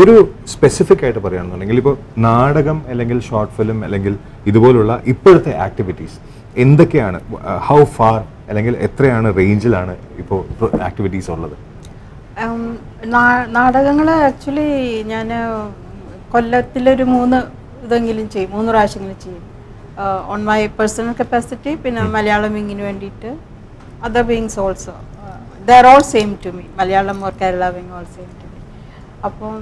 ഒരു സ്പെസിഫിക് ആയിട്ട് പറയുകയാണെന്നുണ്ടെങ്കിൽ ഇപ്പോൾ നാടകം അല്ലെങ്കിൽ ഷോർട്ട് ഫിലിം അല്ലെങ്കിൽ ഇതുപോലുള്ള ഇപ്പോഴത്തെ ആക്ടിവിറ്റീസ് എന്തൊക്കെയാണ്, ഹൗ ഫാർ അല്ലെങ്കിൽ എത്രയാണ് റേഞ്ചിലാണ് ഇപ്പോൾ ആക്ടിവിറ്റീസ് ഉള്ളത്? നാടകങ്ങൾ ആക്ച്വലി ഞാൻ കൊല്ലത്തിലൊരു 3 ഇതെങ്കിലും ചെയ്യും, 3 പ്രാവശ്യമെങ്കിലും ചെയ്യും. ഓൺ മൈ പേഴ്സണൽ കപ്പാസിറ്റി, പിന്നെ മലയാളം വിങ്ങിന് വേണ്ടിയിട്ട്, other wings also they are all same to me, Malayalam or Kerala wing all same to me. അപ്പം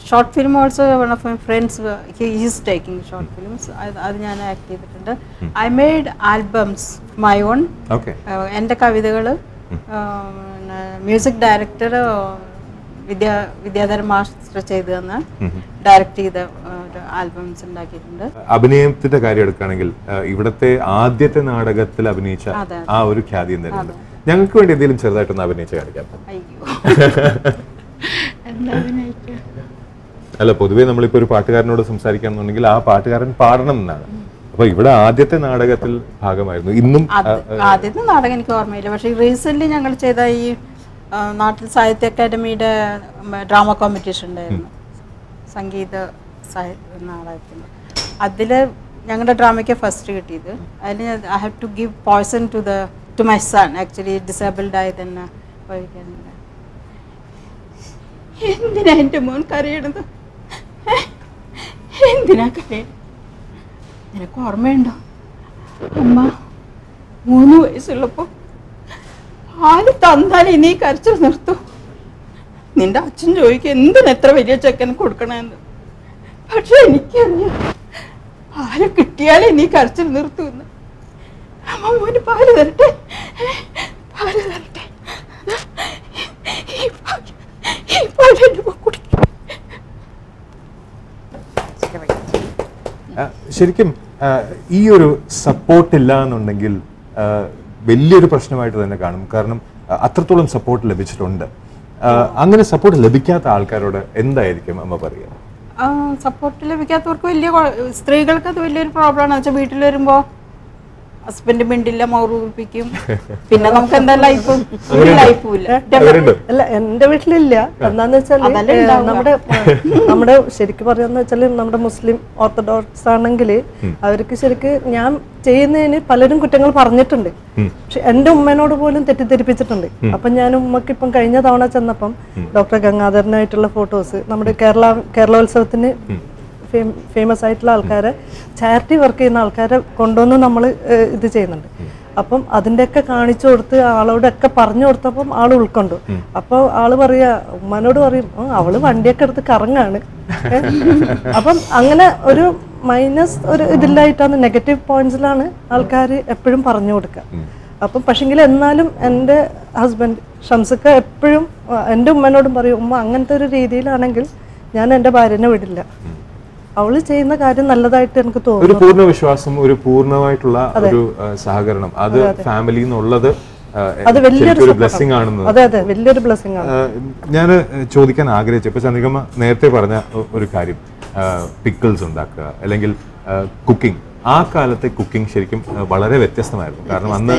short film also one of my friends is taking short films, അത് ഞാൻ ആക്ട് ചെയ്തിട്ടുണ്ട്. I made albums my own, എൻ്റെ കവിതകൾ music director Vidyadharan master ചെയ്ത് തന്ന direct ചെയ്ത albums ഉണ്ടാക്കിയിട്ടുണ്ട്. അഭിനയത്തിന്റെ കാര്യം എടുക്കുകയാണെങ്കിൽ ഇവിടുത്തെ ആദ്യത്തെ നാടകത്തിൽ അഭിനയിച്ച ആ ഒരു ഖ്യാതി എന്തായിരുന്നു? ഞങ്ങൾക്ക് വേണ്ടി എന്തെങ്കിലും ചെറുതായിട്ടൊന്ന് അഭിനയിച്ച് കാണിക്കാം. അല്ല, പൊതുവേ നമ്മളിപ്പോ ഒരു പാട്ടുകാരനോട് സംസാരിക്കുകയാണെന്നുണ്ടെങ്കിൽ ആ പാട്ടുകാരൻ പാടണം എന്നാണ്. അപ്പൊ ഇവിടെ ആദ്യത്തെ നാടകത്തിൽ ഭാഗമായിരുന്നു. ഇന്നും ആദ്യത്തെ നാടകം എനിക്ക് ഓർമ്മയില്ല, പക്ഷെ റീസെന്റ് ഞങ്ങൾ ചെയ്ത ഈ നാട്ടിൽ സാഹിത്യ അക്കാദമിയുടെ ഡ്രാമ കോമ്പറ്റീഷൻ ഉണ്ടായിരുന്നു, സംഗീത നാടകത്തിന്. അതിൽ ഞങ്ങളുടെ ഡ്രാമയ്ക്ക് ഫസ്റ്റ് കിട്ടിയത്. അതിന് I have to give poison to my son, actually disabled ആയി തന്നെ കഴിക്കാനില്ല. എന്തിനാ എൻ്റെ മോൻ കരയണത്? എന്തിനാ കരയണത്? നിനക്ക് ഓർമ്മയുണ്ടോ അമ്മ 3 വയസ്സുള്ളപ്പോൾ പാല് തന്നാൽ ഇനി കരച്ചിൽ നിർത്തൂ? നിന്റെ അച്ഛൻ ചോദിക്കും എന്തിനാ എത്ര വലിയ ചെക്കന് കൊടുക്കണമെന്ന്. പക്ഷെ എനിക്കറിയാം പാല് കിട്ടിയാലേ നീ കരച്ചിൽ നിർത്തൂന്ന്. അമ്മ മോന് പാല് തരട്ടെ, പാല് തരട്ടെ, ഈ പാല് എൻ്റെ മോൻ കുടിക്കും. ശരിക്കും ഈ ഒരു സപ്പോർട്ട് ഇല്ല എന്നുണ്ടെങ്കിൽ വലിയൊരു പ്രശ്നമായിട്ട് തന്നെ കാണും. കാരണം അത്രത്തോളം സപ്പോർട്ട് ലഭിച്ചിട്ടുണ്ട്. അങ്ങനെ സപ്പോർട്ട് ലഭിക്കാത്ത ആൾക്കാരോട് എന്തായിരിക്കും അമ്മ പറയുക? സപ്പോർട്ട് ലഭിക്കാത്തവർക്ക് സ്ത്രീകൾക്ക് അത് വലിയൊരു പ്രോബ്ലമാണ്. വെച്ചാൽ വീട്ടിൽ വരുമ്പോൾ ഹസ്ബൻഡ് മിണ്ടില്ല, മൗറൂപ്പിക്കും, പിന്നെ നമുക്ക് എന്താ ലൈഫും അല്ല. എന്റെ വീട്ടിലില്ല. എന്താന്ന് വെച്ചാല് നമ്മുടെ ശരിക്കും പറയാന്ന് വെച്ചാല് നമ്മുടെ മുസ്ലിം ഓർത്തഡോക്സ് ആണെങ്കിൽ അവർക്ക് ശരിക്ക് ഞാൻ ചെയ്യുന്നതിന് പലരും കുറ്റങ്ങൾ പറഞ്ഞിട്ടുണ്ട്. പക്ഷെ എന്റെ ഉമ്മേനോട് പോലും തെറ്റിദ്ധരിപ്പിച്ചിട്ടുണ്ട്. അപ്പൊ ഞാൻ ഉമ്മക്ക് ഇപ്പം കഴിഞ്ഞ തവണ ചെന്നപ്പം ഡോക്ടർ ഗംഗാധരനായിട്ടുള്ള ഫോട്ടോസ് നമ്മുടെ കേരളോത്സവത്തിന് ഫേമസ് ആയിട്ടുള്ള ആൾക്കാരെ, ചാരിറ്റി വർക്ക് ചെയ്യുന്ന ആൾക്കാരെ കൊണ്ടുവന്ന് നമ്മൾ ഇത് ചെയ്യുന്നുണ്ട്. അപ്പം അതിൻ്റെയൊക്കെ കാണിച്ചു കൊടുത്ത് ആളോടൊക്കെ പറഞ്ഞു കൊടുത്തപ്പം ആൾ ഉൾക്കൊണ്ടു. അപ്പോൾ ആള് പറയാ, ഉമ്മനോട് പറയും അവള് വണ്ടിയൊക്കെ എടുത്ത് കറങ്ങാണ്. അപ്പം അങ്ങനെ ഒരു മൈനസ് ഒരു ഇതിലായിട്ടാണ്, നെഗറ്റീവ് പോയിന്റ്സിലാണ് ആൾക്കാർ എപ്പോഴും പറഞ്ഞു കൊടുക്കുക. അപ്പം പക്ഷെങ്കിൽ എന്നാലും എൻ്റെ ഹസ്ബൻഡ് ഷംസക്ക എപ്പോഴും എൻ്റെ ഉമ്മനോടും പറയും, ഉമ്മ അങ്ങനത്തെ ഒരു രീതിയിലാണെങ്കിൽ ഞാൻ എൻ്റെ ഭാര്യനെ വിടില്ല, അവള് ചെയ്യുന്ന കാര്യം നല്ലതായിട്ട് എനിക്ക് തോന്നുന്നു. ഒരു പൂർണ്ണ വിശ്വാസം, ഒരു പൂർണ്ണമായിട്ടുള്ള ഒരു സഹകരണം, അത് ഫാമിലിയിൽ നിന്നുള്ളത് അത് വലിയൊരു ബ്ലെസ്സിംഗ് ആണെന്ന്. അതെ അതെ, വലിയൊരു ബ്ലെസ്സിംഗ് ആണ്. ഞാൻ ചോദിക്കാൻ ആഗ്രഹിച്ചു, ഇപ്പൊ ചന്ദ്രികമ്മ നേരത്തെ പറഞ്ഞ ഒരു കാര്യം, പിക്കിൾസ് ഉണ്ടാക്കുക അല്ലെങ്കിൽ കുക്കിംഗ്. ആ കാലത്തെ കുക്കിംഗ് ശരിക്കും വളരെ വ്യത്യസ്തമായിരുന്നു. കാരണം അന്ന്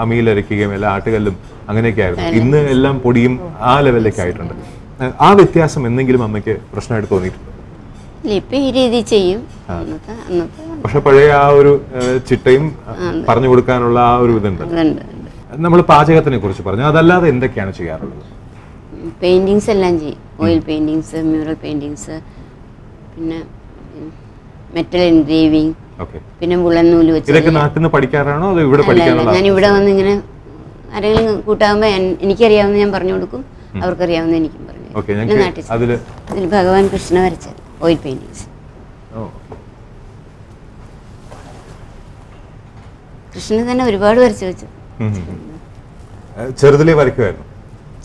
അമ്മിയിലരയ്ക്കുകയും എല്ലാ ആട്ടുകല്ലും അങ്ങനെയൊക്കെ ആയിരുന്നു. ഇന്ന് എല്ലാം പൊടിയും ആ ലെവലിലേക്ക് ആയിട്ടുണ്ട്. ആ വ്യത്യാസം എന്തെങ്കിലും അമ്മയ്ക്ക് പ്രശ്നമായിട്ട് തോന്നിയിട്ടുണ്ട്? ഇപ്പൊ ഈ രീതി ചെയ്യും. പക്ഷെ പഴയ ആ ഒരു ചിട്ടയും പറഞ്ഞു കൊടുക്കാനുള്ള ആ ഒരു ഇതുണ്ട്. നമ്മൾ പാചകത്തിനെ കുറിച്ച് പറഞ്ഞു, അതല്ലാതെ എന്തൊക്കെയാണ് ചെയ്യാറുള്ളത്? പെയിന്റിങ്സ് എല്ലാം ചെയ്യും. ഓയിൽ പെയിന്റിങ്സ്, മ്യൂറൽ പെയിന്റിങ്സ്, പിന്നെ മെറ്റൽ എൻഗ്രേവിംഗ്, പിന്നെ വുളൻ നൂല് വെച്ച്. ഇതൊക്കെ നാട്ടിൽ നിന്ന് പഠിക്കാറാണോ അതോ ഇവിടെ പഠിക്കാനാണോ? ഞാൻ ഇവിടെ വന്ന് ഇങ്ങനെ ആരെങ്കിലും കൂട്ടാകുമ്പോൾ എനിക്കറിയാവുന്ന ഞാൻ പറഞ്ഞു കൊടുക്കും, അവർക്കറിയാവുന്ന എനിക്കും പറഞ്ഞു. ഇതിൽ ഭഗവാൻ കൃഷ്ണ വരച്ചത് ഓയിൽ പെയിന്റിങ്സ്. കൃഷ്ണൻ തന്നെ ഒരുപാട് വരച്ചു വെച്ചു. ചെറുതിലേ വരയ്ക്കുമായിരുന്നു?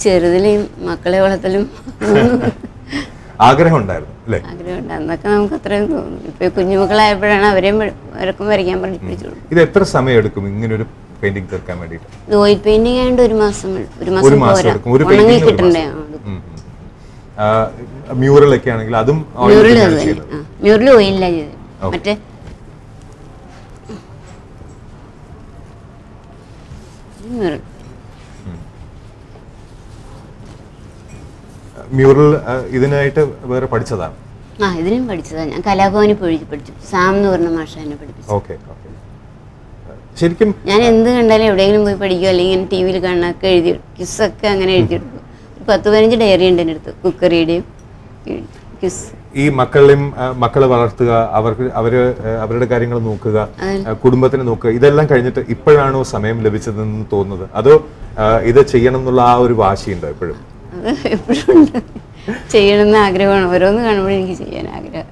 ചെറുതിലെയും മക്കളെ വളർത്തലും ആഗ്രഹം ഉണ്ടായിരുന്നു അല്ലേ? ആഗ്രഹം ഉണ്ട്. അന്നൊക്കെ നമുക്ക് അത്രയും തോന്നും. ഇപ്പൊ കുഞ്ഞുമക്കളായപ്പോഴാണ് അവരെയും വരയ്ക്കാൻ പഠിപ്പിച്ചു. ഇത് എത്ര സമയം എടുക്കും ഇങ്ങനെ ഒരു പെയിന്റിംഗ് തീർക്കാൻ വേണ്ടിയിട്ട്? ഇത് ഓയിൽ പെയിന്റിംഗ് ആയതുകൊണ്ട് ഒരു മാസം പോരാ, ഉണങ്ങി കിട്ടണ്ടേ. മ്യൂറലൊക്കെ ആണെങ്കിൽ അതും മ്യൂറൽ ഓയിലില്ല ചെയ്ത്, മറ്റേ മ്യൂറൽ മ്യൂറൽ ഇതിനായിട്ട് വേറെ പഠിച്ചതാണ്? ഇതിനും പഠിച്ചതാണ്. ഞാൻ കലാഭവനിൽ പോയി പഠിച്ചു. സാം എന്ന് പറഞ്ഞ മാഷ എന്നെ പഠിപ്പിച്ചു. ഓക്കെ. ശരിക്കും ഞാൻ എന്ത് കണ്ടാലും എവിടെയെങ്കിലും പോയി പഠിക്കുക, അല്ലെങ്കിൽ ടി വിയിൽ കാണാനൊക്കെ എഴുതി കിസ്സൊക്കെ അങ്ങനെ എഴുതിയെടുക്കും. 10-15 ഡയറി ഉണ്ട് എൻ്റെ അടുത്ത്, കുക്കറിയുടെയും കിസ്. ഈ മക്കളെ വളർത്തുക, അവരുടെ കാര്യങ്ങൾ നോക്കുക, കുടുംബത്തിനെ നോക്കുക, ഇതെല്ലാം കഴിഞ്ഞിട്ട് ഇപ്പോഴാണോ സമയം ലഭിച്ചതെന്ന് തോന്നുന്നത്? അതോ ഇത് ചെയ്യണം എന്നുള്ള ആ ഒരു വാശിയുണ്ടോ എപ്പോഴും? അത് എപ്പോഴും ഉണ്ട്. ചെയ്യണമെന്ന് ആഗ്രഹമാണ്. ഓരോന്ന് കാണുമ്പോഴും എനിക്ക് ചെയ്യാൻ ആഗ്രഹം.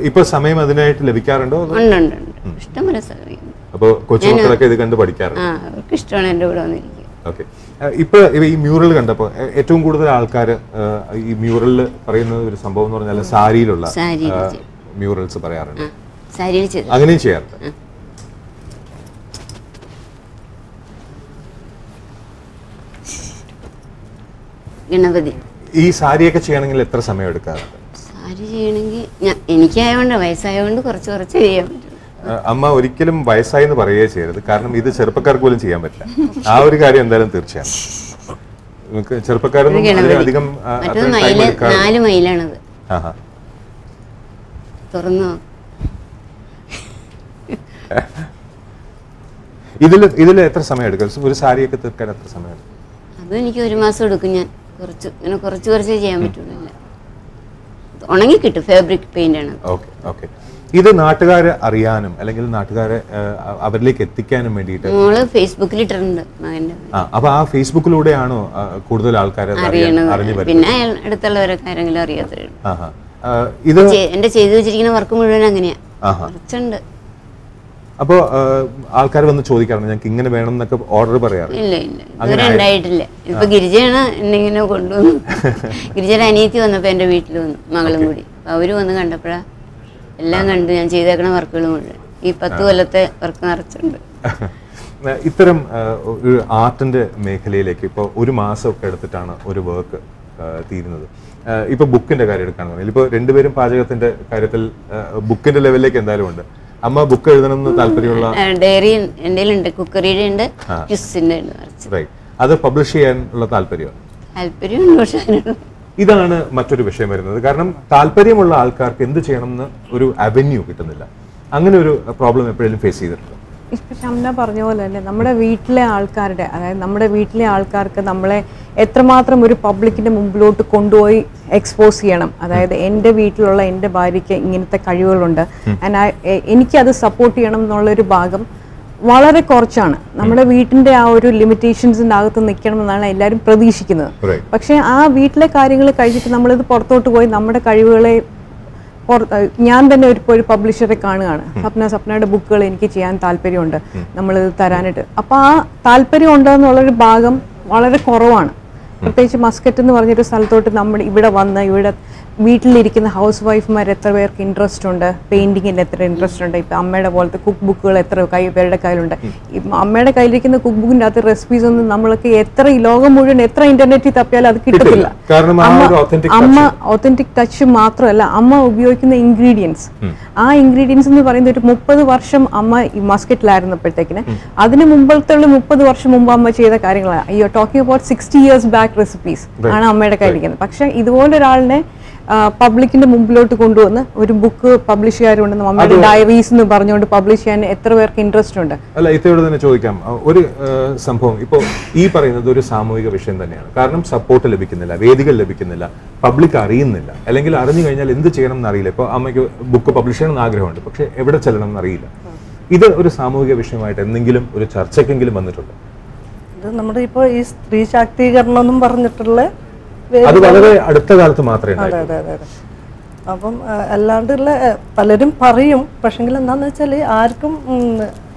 ഇപ്പൊ സമയം അതിനായിട്ട് ലഭിക്കാറുണ്ടോ? ഉണ്ട്. ഇഷ്ടംപോലെ സമയം. അപ്പോൾ കൊച്ചുമക്കളൊക്കെ ഇത് കണ്ട് പഠിക്കാറുണ്ട്? അവർക്ക് ഇഷ്ടമാണ് എൻ്റെ കൂടെ വന്നിരിക്കുക. ഓക്കെ. ഇപ്പൊ ഈ മ്യൂറൽ കണ്ടപ്പോൾ ഏറ്റവും കൂടുതൽ ആൾക്കാർ ഈ മ്യൂറലിൽ പറയുന്ന ഒരു സംഭവം എന്ന് പറഞ്ഞാൽ സാരിയിലുള്ള മ്യൂറൽസ് പറയാറുണ്ട്. അങ്ങനെയും ചെയ്യാറുണ്ട്. ഗണപതി. ഈ സാരിയൊക്കെ ചെയ്യണമെങ്കിൽ എത്ര സമയം എടുക്കാറുണ്ട്? സാരി ചെയ്യണമെങ്കിൽ എനിക്കായതുകൊണ്ട്, വയസ്സായതുകൊണ്ട് കുറച്ച് ചെയ്യാൻ പറ്റും. അമ്മ ഒരിക്കലും വയസ്സായി എന്ന് പറയുകയേ ചെയ്യരുത്. കാരണം ഇത് ചെറുപ്പക്കാർക്ക് പോലും ചെയ്യാൻ പറ്റില്ല. ആ ഒരു കാര്യം എന്തായാലും തീർച്ചയാണ്. ചെറുപ്പക്കാരൊന്നും അധികം 4 മൈലാണത്. തുറന്നോ? ഇതിൽ എത്ര സമയം എടുക്കും? ഒരു സാരിയൊക്കെ തീർക്കാൻ എത്ര സമയം എടുക്കും? അതും എനിക്ക് 1 മാസം എടുക്കും. ഞാൻ കുറച്ച് ചെയ്യാൻ പറ്റുന്നില്ല. ഉണങ്ങി കിട്ടും. ഫാബ്രിക് പെയിന്റ് ആണ്. ഓക്കെ. ഇത് നാട്ടുകാരെ അറിയാനും അല്ലെങ്കിൽ നാട്ടുകാരെ അവരിലേക്ക് എത്തിക്കാനും വേണ്ടിയിട്ട് മോള് ഫേസ്ബുക്കിൽ ഇട്ടിട്ടുണ്ട് മകന്റെ. അപ്പൊ ആ ഫേസ്ബുക്കിലൂടെയാണോ കൂടുതൽ ആൾക്കാരെ അറിഞ്ഞു? പിന്നെ അടുത്തുള്ളവരൊക്കെ ആരെങ്കിലും അറിയാത്തവരുണ്ട്. ഇത് എന്റെ ചെയ്തു വെച്ചിരിക്കുന്ന വർക്ക് മുഴുവൻ അങ്ങനെയാ. കുറച്ചുണ്ട്. അപ്പോ ആൾക്കാർ വന്ന് ചോദിക്കാറുണ്ട് ഞങ്ങൾക്ക് ഇങ്ങനെ വേണം എന്നൊക്കെ ഓർഡർ പറയാറ്? ഇല്ല ഇതുവരെ ഉണ്ടായിട്ടില്ല. ഇപ്പൊ ഗിരിജയാണ് എന്നെങ്ങനെ കൊണ്ടുവന്നു. ഗിരിജയുടെ അനിയത്തി വന്നപ്പോ എന്റെ വീട്ടിൽ വന്നു, മകളും കൂടി. അവര് വന്ന് കണ്ടപ്പോഴാ എല്ലാം കണ്ടു. ഞാൻ ചെയ്തേക്കണ വർക്കുകൾ മുഴുവൻ ഈ 10 കൊല്ലത്തെ വർക്ക് നിറച്ചുണ്ട്. ഇത്തരം ഒരു ആർട്ടിന്റെ മേഖലയിലേക്ക് ഇപ്പോൾ 1 മാസമൊക്കെ എടുത്തിട്ടാണ് ഒരു വർക്ക് തീരുന്നത്. ഇപ്പൊ ബുക്കിന്റെ കാര്യം എടുക്കുകയാണെന്നുണ്ടെങ്കിൽ ഇപ്പോൾ രണ്ടുപേരും പാചകത്തിന്റെ കാര്യത്തിൽ ബുക്കിന്റെ ലെവലിലേക്ക് എന്തായാലും ഉണ്ട്. അമ്മ ബുക്ക് എഴുതണം എന്ന് താല്പര്യമുള്ള ഡയറി എൻ്റെ ഉണ്ട്, കുക്കറിയുടെ ഉണ്ട്, ക്വിസിന്റെ ഉണ്ട്. അത് പബ്ലിഷ് ചെയ്യാനുള്ള താല്പര്യമുണ്ട്. പക്ഷേ ഇതാണ് മറ്റൊരു വിഷയം വരുന്നത്. കാരണം താല്പര്യമുള്ള ആൾക്കാർക്ക് എന്ത് ചെയ്യണം എന്ന് ഒരു അവന്യൂ കിട്ടുന്നില്ല. അങ്ങനെ ഒരു പ്രോബ്ലം എപ്പോഴും ഫേസ് ചെയ്തിട്ടുണ്ട്? ഇപ്പം ഷംന പറഞ്ഞ പോലെ തന്നെ നമ്മുടെ വീട്ടിലെ ആൾക്കാരുടെ, അതായത് നമ്മുടെ വീട്ടിലെ ആൾക്കാർക്ക് നമ്മളെ എത്രമാത്രം ഒരു പബ്ലിക്കിന്റെ മുമ്പിലോട്ട് കൊണ്ടുപോയി എക്സ്പോസ് ചെയ്യണം. അതായത് എൻ്റെ വീട്ടിലുള്ള എൻ്റെ ഭാര്യയ്ക്ക് ഇങ്ങനത്തെ കഴിവുകളുണ്ട്, എനിക്കത് സപ്പോർട്ട് ചെയ്യണം എന്നുള്ളൊരു ഭാഗം വളരെ കുറച്ചാണ്. നമ്മുടെ വീട്ടിൻ്റെ ആ ഒരു ലിമിറ്റേഷൻസിൻ്റെ അകത്ത് നിൽക്കണം എന്നാണ് എല്ലാവരും പ്രതീക്ഷിക്കുന്നത്. പക്ഷേ ആ വീട്ടിലെ കാര്യങ്ങൾ കഴിച്ചിട്ട് നമ്മളിത് പുറത്തോട്ട് പോയി നമ്മുടെ കഴിവുകളെ ഞാൻ തന്നെ ഇപ്പോൾ ഒരു പബ്ലിഷറെ കാണുകയാണ്. സപ്നയുടെ ബുക്കുകൾ എനിക്ക് ചെയ്യാൻ താല്പര്യമുണ്ട്, നമ്മളിത് തരാനായിട്ട്. അപ്പോൾ ആ താല്പര്യം ഉണ്ടെന്നുള്ളൊരു ഭാഗം വളരെ കുറവാണ്. പ്രത്യേകിച്ച് മസ്കറ്റ് എന്ന് പറഞ്ഞൊരു സ്ഥലത്തോട്ട് നമ്മൾ ഇവിടെ വന്ന് ഇവിടെ വീട്ടിലിരിക്കുന്ന ഹൗസ് വൈഫ്മാർ എത്ര പേർക്ക് ഇൻട്രസ്റ്റ് ഉണ്ട്, പെയിൻറ്റിങ്ങിൽ എത്ര ഇൻട്രസ്റ്റ് ഉണ്ട്. ഇപ്പം അമ്മയുടെ പോലത്തെ കുക്ക് ബുക്കുകൾ എത്ര പേരുടെ കയ്യിലുണ്ട്. അമ്മയുടെ കയ്യിലിരിക്കുന്ന കുക്ക് ബുക്കിൻ്റെ അകത്ത് റെസിപ്പീസ് ഒന്നും നമ്മൾക്ക് എത്ര ഈ ലോകം മുഴുവൻ എത്ര ഇന്റർനെറ്റിൽ തപ്പിയാലും അത് കിട്ടത്തില്ല. അമ്മ ഒത്തന്റിക് ടച്ച് മാത്രമല്ല, അമ്മ ഉപയോഗിക്കുന്ന ഇൻഗ്രീഡിയൻസ്, ആ ഇൻഗ്രീഡിയൻസ് എന്ന് പറയുന്നത് ഒരു 30 വർഷം അമ്മ ഈ മസ്കറ്റിലായിരുന്നപ്പോഴത്തേക്കിന് അതിന് മുമ്പത്തെ 30 വർഷം മുമ്പ് അമ്മ ചെയ്ത കാര്യങ്ങളാണ്. അയ്യോ talking about 60 years back recipes ആണ് അമ്മയുടെ കയ്യിലിരിക്കുന്നത്. പക്ഷെ ഇതുപോലൊരാളിനെ പബ്ലിക്കിന്റെ മുമ്പിലോട്ട് കൊണ്ടുവന്ന് ഒരു ബുക്ക് പബ്ലിഷ് ചെയ്യാറുണ്ടെന്ന് അമ്മയുടെ ഡയറീസ് എന്ന് പറഞ്ഞുകൊണ്ട് പബ്ലിഷ് ചെയ്യാൻ എത്ര പേർക്ക് ഇൻട്രസ്റ്റ് ഉണ്ട്? അല്ല, ഇതോടെ തന്നെ ചോദിക്കാം. ഒരു സംഭവം ഇപ്പോൾ ഈ പറയുന്നത് ഒരു സാമൂഹിക വിഷയം തന്നെയാണ്. കാരണം സപ്പോർട്ട് ലഭിക്കുന്നില്ല, വേദികൾ ലഭിക്കുന്നില്ല, പബ്ലിക് അറിയുന്നില്ല, അല്ലെങ്കിൽ അറിഞ്ഞു കഴിഞ്ഞാൽ എന്ത് ചെയ്യണം എന്നറിയില്ല. ഇപ്പോൾ അമ്മയ്ക്ക് ബുക്ക് പബ്ലിഷ് ചെയ്യണം എന്ന് ആഗ്രഹമുണ്ട്, പക്ഷെ എവിടെ ചെല്ലണം എന്നറിയില്ല. ഇത് ഒരു സാമൂഹിക വിഷയമായിട്ട് എന്തെങ്കിലും ഒരു ചർച്ചയ്ക്കെങ്കിലും വന്നിട്ടുണ്ട്? ഇത് നമ്മുടെ ഇപ്പോൾ ഈ സ്ത്രീ ശാക്തീകരണം എന്നും പറഞ്ഞിട്ടുള്ള അത് വളരെ അടുത്ത കാലത്ത് മാത്രമേ. അപ്പം അല്ലാണ്ടുള്ള പലരും പറയും. പക്ഷെങ്കിൽ എന്താന്ന് വെച്ചാൽ ആർക്കും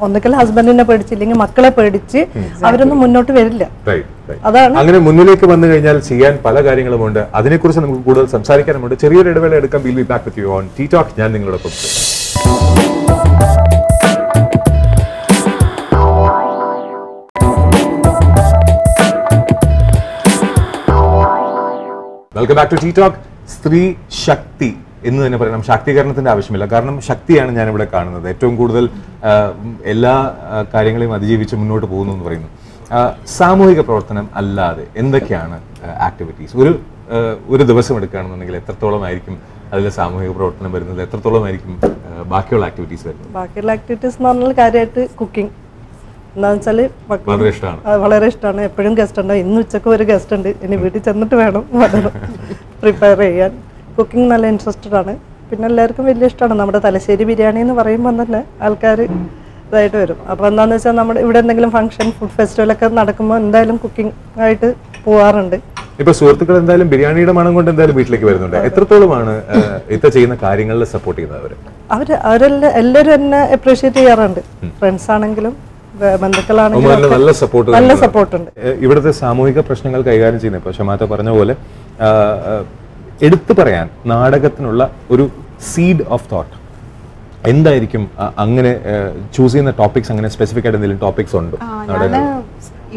ഒന്നുകിൽ ഹസ്ബൻഡിനെ പേടിച്ചില്ലെങ്കിൽ മക്കളെ പേടിച്ച് അവരൊന്നും മുന്നോട്ട് വരില്ല. അതാണ്. അങ്ങനെ മുന്നിലേക്ക് വന്നു കഴിഞ്ഞാൽ ചെയ്യാൻ പല കാര്യങ്ങളുമുണ്ട്. അതിനെക്കുറിച്ച് നമുക്ക് കൂടുതൽ സംസാരിക്കാനുമുണ്ട്. ചെറിയൊരു ഇടവേള എടുക്കാം. Will be back with you on tea talk. ഞാൻ നിങ്ങളോടൊപ്പം. Welcome back to tea talk. സ്ത്രീ ശക്തി എന്ന് തന്നെ പറയണം. ശാക്തീകരണത്തിന്റെ ആവശ്യമില്ല. കാരണം ശക്തിയാണ് ഞാനിവിടെ കാണുന്നത്. ഏറ്റവും കൂടുതൽ എല്ലാ കാര്യങ്ങളെയും അതിജീവിച്ച് മുന്നോട്ട് പോകുന്നു എന്ന് പറയുന്നു. സാമൂഹിക പ്രവർത്തനം അല്ലാതെ എന്തൊക്കെയാണ് ആക്ടിവിറ്റീസ്? ഒരു ഒരു ദിവസം എടുക്കുകയാണെന്നുണ്ടെങ്കിൽ എത്രത്തോളം ആയിരിക്കും അതിൽ സാമൂഹിക പ്രവർത്തനം വരുന്നത്, എത്രത്തോളം ആയിരിക്കും ബാക്കിയുള്ള ആക്ടിവിറ്റീസ് വരുന്നത്? ബാക്കിയുള്ള ആക്ടിവിറ്റീസ് എന്ന് പറഞ്ഞാൽ കാര്യമായിട്ട് കുക്കിംഗ്. എന്താണെന്ന് വെച്ചാൽ വളരെ ഇഷ്ടമാണ്. വളരെ ഇഷ്ടമാണ്. എപ്പോഴും ഗസ്റ്റ് ഉണ്ട്. ഇന്ന് ഉച്ചക്ക് ഒരു ഗസ്റ്റ് ഉണ്ട്. ഇനി വീട്ടിൽ ചെന്നിട്ട് വേണം പ്രിപ്പയർ ചെയ്യാൻ. കുക്കിംഗ് നല്ല ഇൻട്രസ്റ്റഡ് ആണ്. പിന്നെ എല്ലാവർക്കും വലിയ ഇഷ്ടമാണ്. നമ്മുടെ തലശ്ശേരി ബിരിയാണി എന്ന് പറയുമ്പോൾ തന്നെ ആൾക്കാർ ഇതായിട്ട് വരും. അപ്പോൾ എന്താണെന്ന് വെച്ചാൽ നമ്മുടെ ഇവിടെ എന്തെങ്കിലും ഫംഗ്ഷൻ, ഫുഡ് ഫെസ്റ്റിവലൊക്കെ നടക്കുമ്പോൾ എന്തായാലും കുക്കിംഗ് ആയിട്ട് പോവാറുണ്ട്. ഇപ്പൊ സുഹൃത്തുക്കൾ എന്തായാലും ബിരിയാണിയുടെ മണം കൊണ്ട് എന്തായാലും വീട്ടിലേക്ക് വരുന്നുണ്ട്. എത്രത്തോളമാണ് ഇത്ത ചെയ്യുന്ന കാര്യങ്ങളിൽ സപ്പോർട്ട് ചെയ്യുന്നത്? എല്ലാവരും എന്നെ അപ്രീഷിയേറ്റ് ചെയ്യാറുണ്ട്. ഫ്രണ്ട്സ് ആണെങ്കിലും ബന്ധുക്കളാണെങ്കിലും നല്ല സപ്പോർട്ട് ഉണ്ട്. ഇവിടുത്തെ സാമൂഹിക പ്രശ്നങ്ങൾ കൈകാര്യം ചെയ്യുന്നത് ഇപ്പൊ ഷമാത്ത പറഞ്ഞ പോലെ എടുത്തു പറയാൻ നാടകത്തിനുള്ള ഒരു സീഡ് ഓഫ് തോട്ട് എന്തായിരിക്കും? അങ്ങനെ ചൂസ് ചെയ്യുന്ന ടോപ്പിക്സ് അങ്ങനെ സ്പെസിഫിക് ആയിട്ട് എന്തെങ്കിലും ടോപ്പിക്സ് ഉണ്ടോ?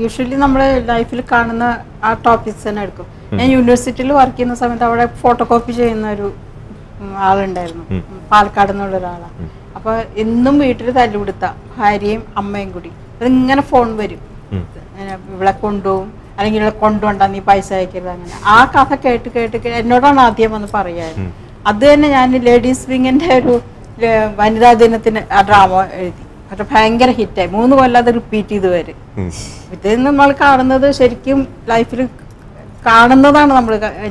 യൂഷ്വലി നമ്മുടെ ലൈഫിൽ കാണുന്ന ആ ടോപ്പിക്സ് തന്നെ എടുക്കും. ഞാൻ യൂണിവേഴ്സിറ്റിയിൽ വർക്ക് ചെയ്യുന്ന സമയത്ത് അവിടെ ഫോട്ടോ കോപ്പി ചെയ്യുന്ന ഒരു ആളുണ്ടായിരുന്നു, പാലക്കാട് എന്നുള്ള ഒരാളാണ്. അപ്പൊ എന്നും വീട്ടിൽ തല്ലുപിടുത്ത ഭാര്യയും അമ്മയും കൂടി അതിങ്ങനെ ഫോൺ വരും, ഇവിടെ കൊണ്ടുപോകും അല്ലെങ്കിൽ ഇവിടെ കൊണ്ടുപോണ്ടാ, നീ പൈസ അയക്കരുത്, അങ്ങനെ. ആ കഥ കേട്ട് കേട്ട് എന്നോടാണ് ആദ്യം വന്ന് പറയാറ്. അത് തന്നെ ഞാൻ ലേഡീസ് വിങ്ങിന്റെ ഒരു വനിതാ ദിനത്തിന് ആ ഡ്രാമ എഴുതി. പക്ഷെ ഭയങ്കര ഹിറ്റായി. 3 കൊല്ലം അത് റിപ്പീറ്റ് ചെയ്ത് വരും. ഇത് നമ്മൾ കാണുന്നത് ശരിക്കും ലൈഫിൽ കാണുന്നതാണ്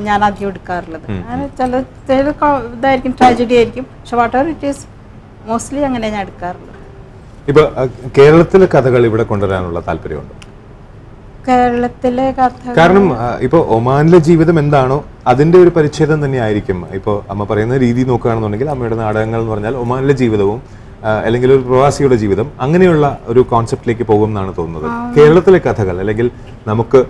ഞാൻ ആദ്യം എടുക്കാറുള്ളത്. അങ്ങനെ ചില ഇതായിരിക്കും, ട്രാജഡി ആയിരിക്കും. പക്ഷെ what ever it is mostly അങ്ങനെ ഞാൻ എടുക്കാറുള്ളത്. ഇപ്പൊ കേരളത്തിലെ കഥകൾ ഇവിടെ കൊണ്ടുവരാനുള്ള താല്പര്യമുണ്ട്? കേരളത്തിലെ കഥ കാരണം ഇപ്പൊ ഒമാനിലെ ജീവിതം എന്താണോ അതിന്റെ ഒരു പരിച്ഛേദം തന്നെ ആയിരിക്കും. ഇപ്പോൾ അമ്മ പറയുന്ന രീതി നോക്കുകയാണെന്നുണ്ടെങ്കിൽ അമ്മയുടെ നാടകങ്ങൾ എന്ന് പറഞ്ഞാൽ ഒമാനിലെ ജീവിതവും അല്ലെങ്കിൽ ഒരു പ്രവാസിയുടെ ജീവിതം അങ്ങനെയുള്ള ഒരു കോൺസെപ്റ്റിലേക്ക് പോകും എന്നാണ് തോന്നുന്നത്. കേരളത്തിലെ കഥകൾ അല്ലെങ്കിൽ നമുക്ക്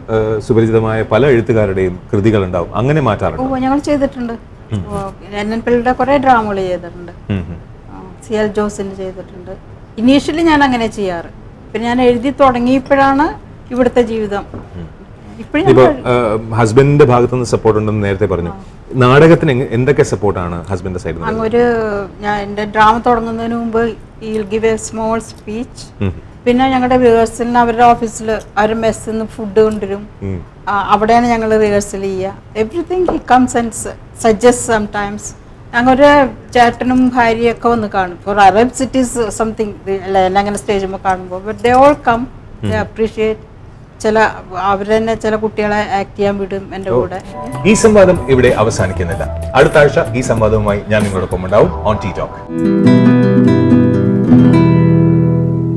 സുപരിചിതമായ പല എഴുത്തുകാരുടെയും കൃതികൾ ഉണ്ടാവും, അങ്ങനെ മാറ്റാറുണ്ട്? ഞങ്ങൾ ചെയ്തിട്ടുണ്ട്. NN പിള്ളയുടെ കുറെ ഡ്രാമകൾ ചെയ്തിട്ടുണ്ട്. CL ജോസിന് ചെയ്തിട്ടുണ്ട്. ഇനീഷ്യലി ഞാൻ അങ്ങനെ ചെയ്യാറ്. പിന്നെ ഞാൻ എഴുതി തുടങ്ങിയപ്പോഴാണ് ഇവിടുത്തെ ജീവിതം. ഇപ്പൊ ഹസ്ബൻഡിന്റെ ഭാഗത്തുനിന്ന് സപ്പോർട്ട് ഉണ്ടെന്ന് നേരത്തെ പറഞ്ഞു. നാടകത്തിന് എന്തൊക്കെ സപ്പോർട്ടാണ് ഹസ്ബൻഡിന്റെ സൈഡിൽ നിന്ന്? ഞാൻ എന്റെ ഡ്രാമ തുടങ്ങുന്നതിന് മുമ്പ് ഗിവ് എ സ്മോൾ സ്പീച്ച്. പിന്നെ ഞങ്ങളുടെ റിഹേഴ്സലിന് അവരുടെ ഓഫീസിൽ അവർ മെസ്സിൽ നിന്ന് ഫുഡ് കൊണ്ടുവരും. അവിടെയാണ് ഞങ്ങൾ റിഹേഴ്സൽ ചെയ്യുക. Everything he comes and suggest sometimes. ഞങ്ങളുടെ ചേട്ടനും ഭാര്യയൊക്കെ വന്ന് കാണും. ഫോർ അറബ് സിറ്റീസ് സംതിങ് എല്ലാം അങ്ങനെ സ്റ്റേജുമ്പോൾ കാണുമ്പോൾ but they all come, they appreciate. അവർ തന്നെ ചില കുട്ടികളെ ആക്ട് ചെയ്യാൻ വിടും എൻ്റെ കൂടെ. ഈ സംവാദം ഇവിടെ അവസാനിക്കുന്നില്ല. അടുത്ത ആഴ്ച ഈ സംവാദവുമായി ഞാൻ നിങ്ങളോടൊപ്പം ഉണ്ടാവും ഓൺ ടി ടോക്ക്.